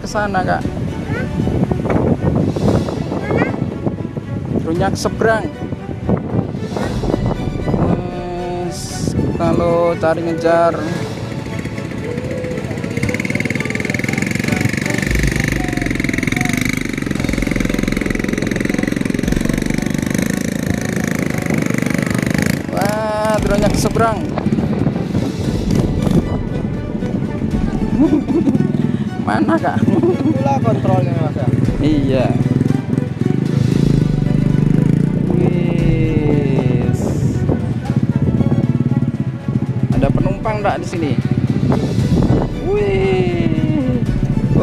ke sana, Kak. Truknya seberang. Kalau cari ngejar drone-nya ke seberang. Mana, Kak? Itulah kontrolnya, Mas ya. Iya. Wis. Ada penumpang enggak di sini? Wih.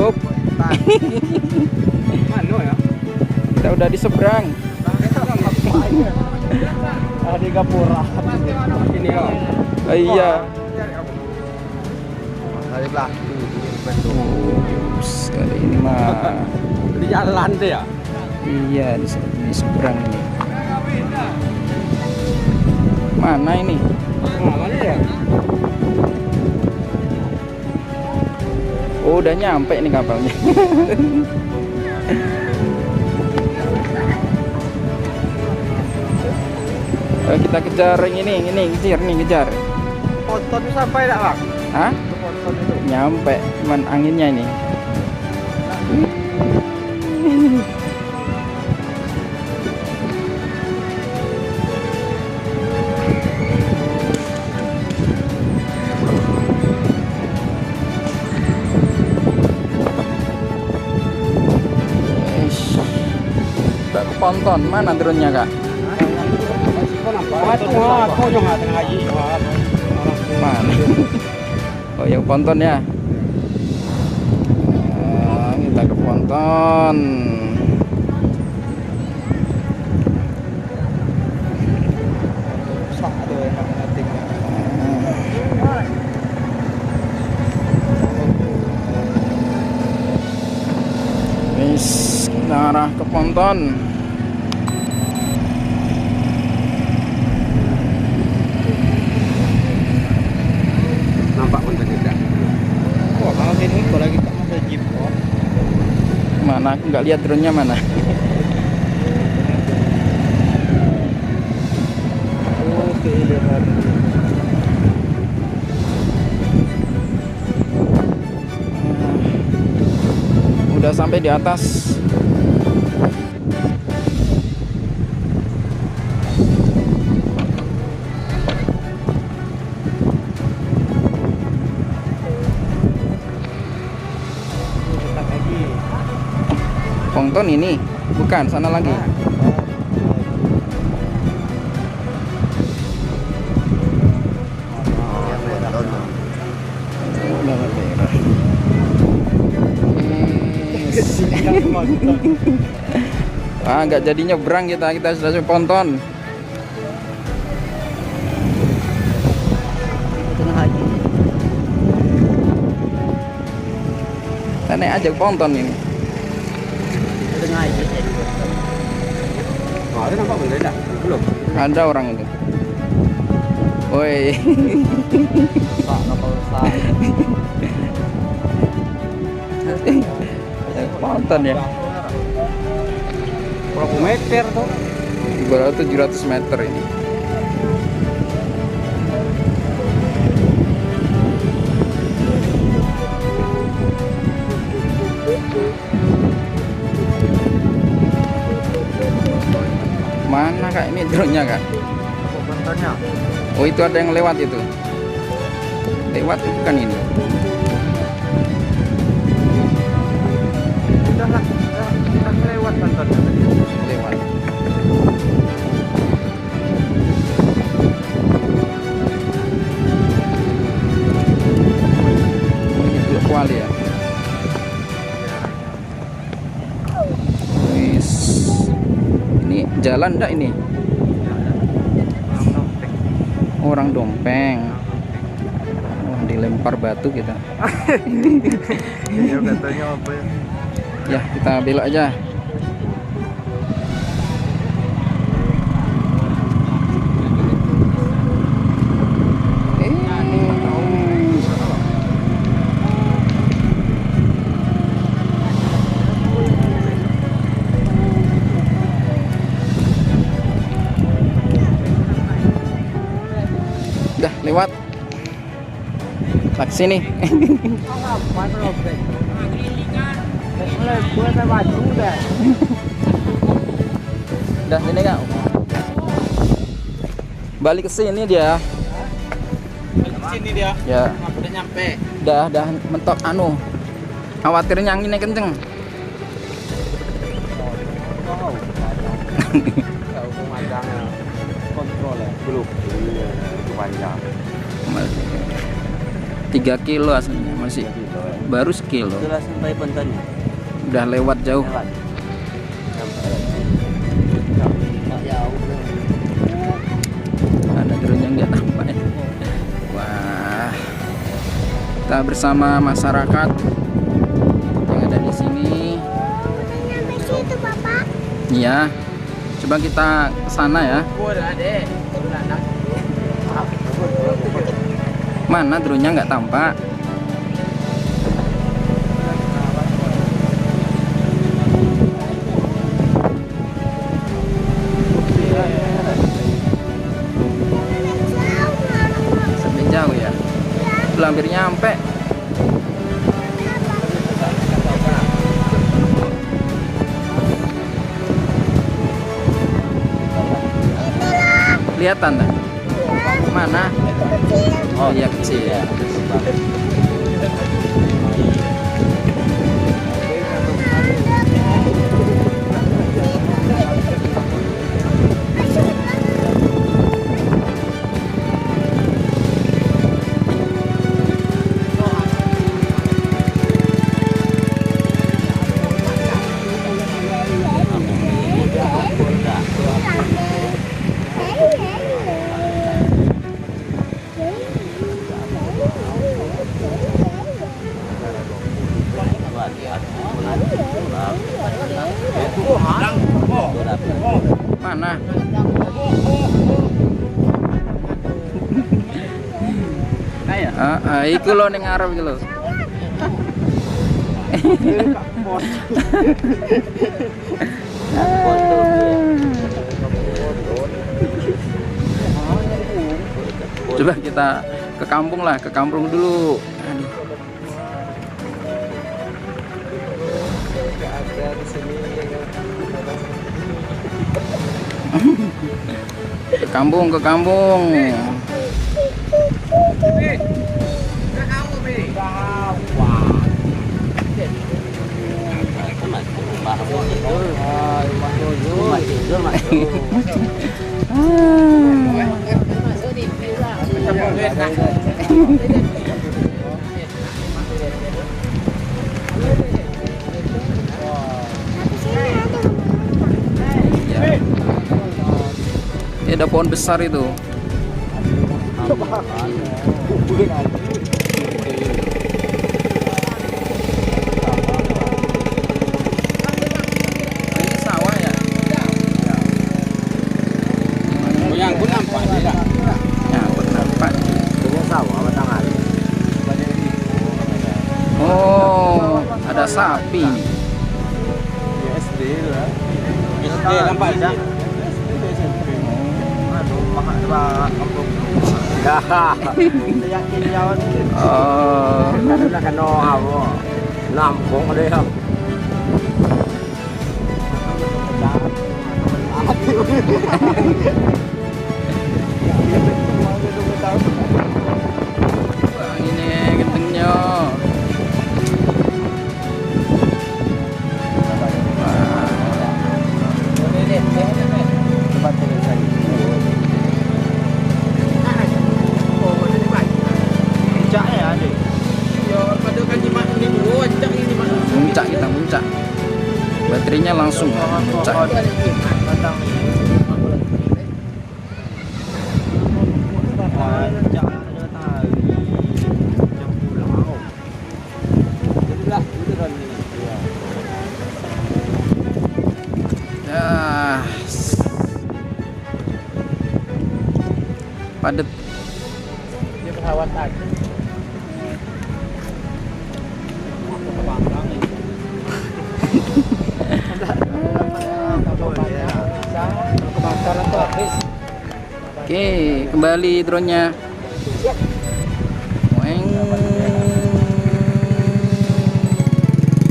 Up. Mana ya? Kita udah di seberang. Di Gapura. Ini ya. Oh, iya. Baiklah. Sekali ini mah Di jalan deh ya. iya di seberang ini. Mana ini? Mana ya? Oh, udah nyampe nih kapalnya. Kita kejar yang ini kejar. Ponton sampai enggak, Bang? Hah? Ponton itu. Nyampe, cuman anginnya ini. Udah ke ponton, mana drone-nya, Kak? Mana? Oh, yang ponton ya. Kita ke ponton. Wis, kita arah ke ponton. Nampak ponton juga. Wah, kalau sini kalau kita masuk jeep. Mana? Aku nggak lihat drone-nya mana. Oke, lihat. Udah sampai di atas. Ponton ini bukan, sana lagi. Nggak jadi nyebrang kita sudah sampai ponton. Kita naik aja ke ponton ini. Ada nampak benda enggak? Belum. Ada orang itu. Woi. Kapal besar. Ponton ya. Berapa meter tuh? 700 meter ini. Mana, Kak? Ini drone-nya, Kak? Pontonnya. Oh, itu ada yang lewat itu. Lewat bukan ini. Udah lewat pontonnya. Lewat. Oh, ini Teluk Kuali ya. Wis. Ini jalan enggak ini? Orang Dompeng. Oh, dilempar batu kita. Iya, katanya apa ya? Ya, kita belok aja. lewat. Tak sini. Udah sini Kak. Balik ke sini dia. Sini dia. Ya. Udah nyampe. Udah mentok anu. Khawatirnya anginnya kenceng. Tahu pemandangan kontrol ya. Belum. Itu panjang. 3 kilo aslinya masih baru sekilo. Sudah sampai Pontannya. Udah lewat jauh. Ada drone yang nggak tampak ya. Wah, kita bersama masyarakat yang ada di sini. Sampai situ Bapak. Iya, coba kita ke sana ya. Mana drone-nya nggak tampak? Sampai jauh ya. Belum hampir nyampe. Kelihatan tak? Mana? Oh iya kecil ya. Mana? Iku lo ning ngarep iki lho. Coba kita ke kampung lah, ke kampung dulu. Aduh. Ke kampung, ke kampung. Ya, ada pohon besar itu. Ini sawah ya? Yang pun nampak tidak. Ya, nampak. Ini sawah batangan. Oh, ada sapi. SD lah. SD nampak tidak? Oh, Nampung ada ya. Wah, ini gentengnya. Muncak kita muncak. Baterainya langsung muncak. Ya, padat. Dia pesawat aja. Oke, kembali drone-nya. Moeng.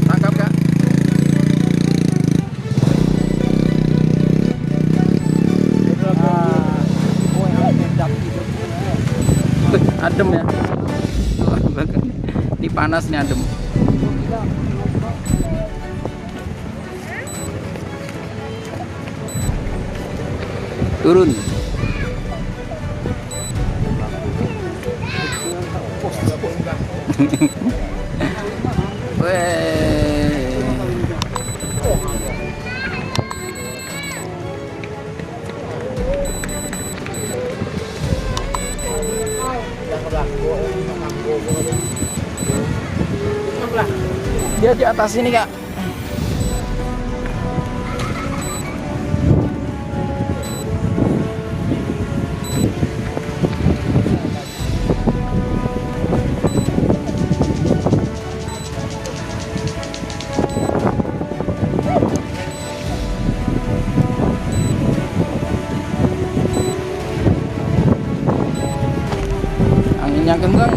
Tangkap kak. Adem ya. Wah, bahkan ini panas nih adem. Turun. Weh. Dia di atas sini kak. Anginnya kencang.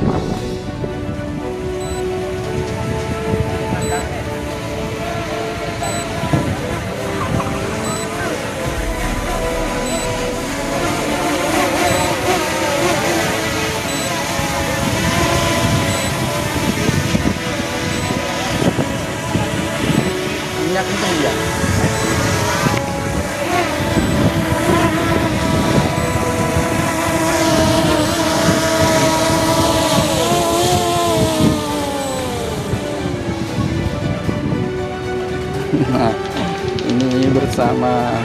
Anginnya kencang ya. Nah, ini bersama